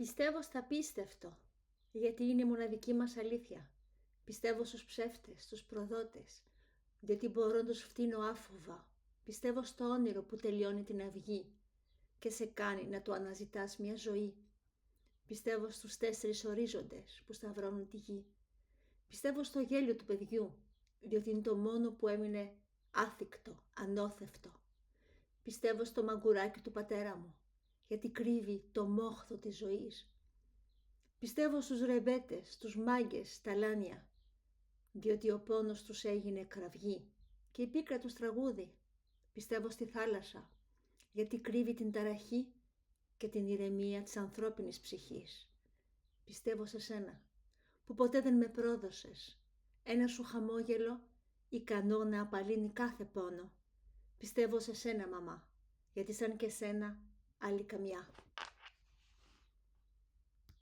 Πιστεύω στα απίστευτο, γιατί είναι η μοναδική μας αλήθεια. Πιστεύω στους ψεύτες, στους προδότες, γιατί μπορώ να τους φτύνω άφοβα. Πιστεύω στο όνειρο που τελειώνει την αυγή και σε κάνει να του αναζητάς μια ζωή. Πιστεύω στους 4 ορίζοντες που σταυρώνουν τη γη. Πιστεύω στο γέλιο του παιδιού, διότι είναι το μόνο που έμεινε άθικτο, ανώθευτο. Πιστεύω στο μαγκουράκι του πατέρα μου, γιατί κρύβει το μόχθο της ζωής. Πιστεύω στους ρεμπέτες, τους μάγκες, στα λάνια, διότι ο πόνος τους έγινε κραυγή και η πίκρα τους τραγούδι. Πιστεύω στη θάλασσα, γιατί κρύβει την ταραχή και την ηρεμία της ανθρώπινης ψυχής. Πιστεύω σε σένα, που ποτέ δεν με πρόδωσες, ένα σου χαμόγελο ικανό να απαλύνει κάθε πόνο. Πιστεύω σε σένα, μαμά, γιατί σαν και σένα άλλη καμιά.